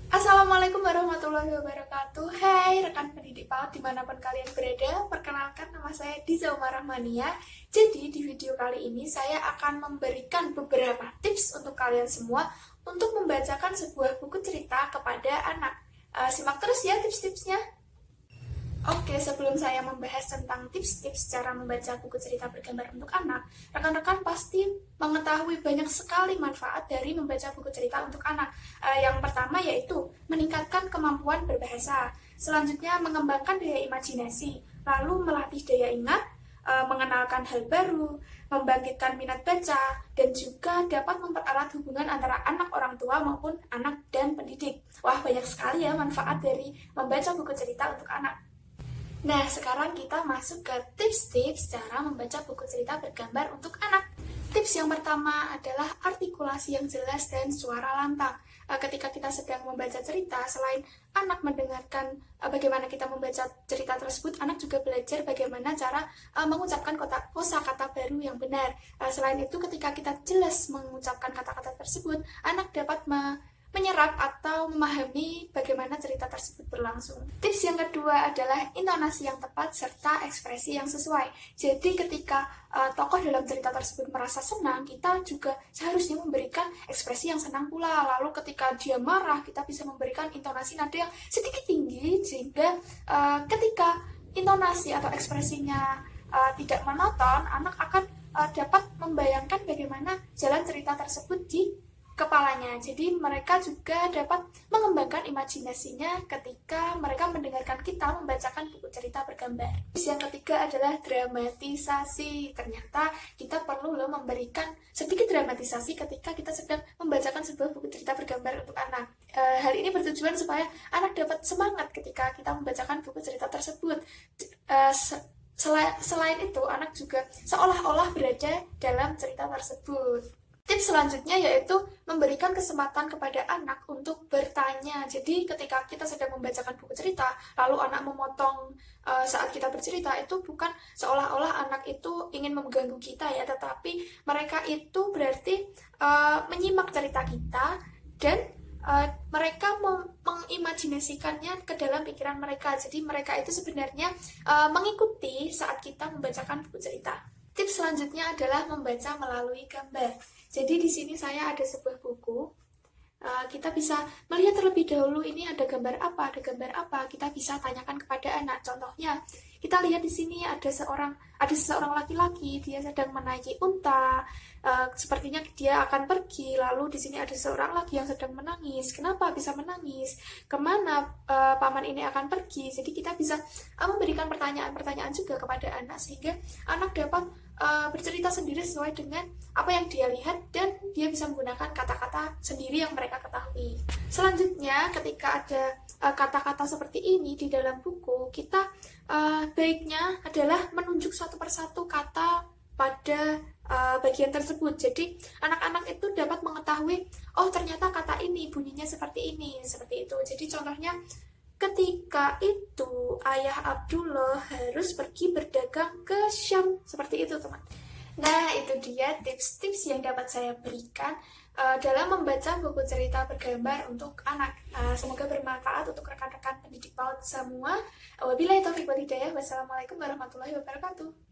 Assalamualaikum warahmatullahi wabarakatuh. Hai rekan pendidik PAUD dimanapun kalian berada. Perkenalkan, nama saya Diza Umar Rahmania. Jadi di video kali ini saya akan memberikan beberapa tips untuk kalian semua untuk membacakan sebuah buku cerita kepada anak. Simak terus ya tips-tipsnya. Oke, sebelum saya membahas tentang tips-tips cara membaca buku cerita bergambar untuk anak, rekan-rekan pasti mengetahui banyak sekali manfaat dari membaca buku cerita untuk anak. Yang pertama yaitu meningkatkan kemampuan berbahasa, selanjutnya mengembangkan daya imajinasi, lalu melatih daya ingat, mengenalkan hal baru, membangkitkan minat baca, dan juga dapat mempererat hubungan antara anak orang tua maupun anak dan pendidik. Wah, banyak sekali ya manfaat dari membaca buku cerita untuk anak. Nah, sekarang kita masuk ke tips-tips cara membaca buku cerita bergambar untuk anak. Tips yang pertama adalah artikulasi yang jelas dan suara lantang. Ketika kita sedang membaca cerita, selain anak mendengarkan bagaimana kita membaca cerita tersebut, anak juga belajar bagaimana cara mengucapkan kosakata baru yang benar. Selain itu, ketika kita jelas mengucapkan kata-kata tersebut, anak dapat menyerap atau memahami bagaimana cerita tersebut berlangsung. Tips yang kedua adalah intonasi yang tepat serta ekspresi yang sesuai. Jadi ketika tokoh dalam cerita tersebut merasa senang, kita juga seharusnya memberikan ekspresi yang senang pula. Lalu ketika dia marah, kita bisa memberikan intonasi nada yang sedikit tinggi sehingga ketika intonasi atau ekspresinya tidak monoton, anak akan dapat membayangkan bagaimana jalan cerita tersebut di kepalanya. Jadi mereka juga dapat mengembangkan imajinasinya ketika mereka mendengarkan kita membacakan buku cerita bergambar. Yang ketiga adalah dramatisasi. Ternyata kita perlu memberikan sedikit dramatisasi ketika kita sedang membacakan sebuah buku cerita bergambar untuk anak. Hal ini bertujuan supaya anak dapat semangat ketika kita membacakan buku cerita tersebut. Selain itu, anak juga seolah-olah berada dalam cerita tersebut. Tips selanjutnya yaitu memberikan kesempatan kepada anak untuk bertanya. Jadi ketika kita sedang membacakan buku cerita, lalu anak memotong saat kita bercerita, itu bukan seolah-olah anak itu ingin mengganggu kita ya, tetapi mereka itu berarti menyimak cerita kita dan mereka mengimajinasikannya ke dalam pikiran mereka. Jadi mereka itu sebenarnya mengikuti saat kita membacakan buku cerita. Tips selanjutnya adalah membaca melalui gambar. Jadi di sini saya ada sebuah buku. Kita bisa melihat terlebih dahulu ini ada gambar apa, ada gambar apa. Kita bisa tanyakan kepada anak. Contohnya, kita lihat di sini ada seseorang laki-laki, dia sedang menaiki unta. Sepertinya dia akan pergi. Lalu di sini ada seorang laki yang sedang menangis. Kenapa bisa menangis? Kemana paman ini akan pergi? Jadi kita bisa memberikan pertanyaan-pertanyaan juga kepada anak sehingga anak dapat bercerita sendiri sesuai dengan apa yang dia lihat dan dia bisa menggunakan kata-kata sendiri yang mereka ketahui. Selanjutnya, ketika ada kata-kata seperti ini di dalam buku, kita baiknya adalah menunjuk satu persatu kata pada bagian tersebut. Jadi anak-anak itu dapat mengetahui, oh ternyata kata ini bunyinya seperti ini, seperti itu. Jadi contohnya, ketika itu ayah Abdullah harus pergi berdagang ke Syam. Seperti itu teman. Nah, itu dia tips-tips yang dapat saya berikan dalam membaca buku cerita bergambar untuk anak. Semoga bermanfaat untuk rekan-rekan pendidik PAUD semua. Wabillahi taufiq wal hidayah. Wassalamualaikum warahmatullahi wabarakatuh.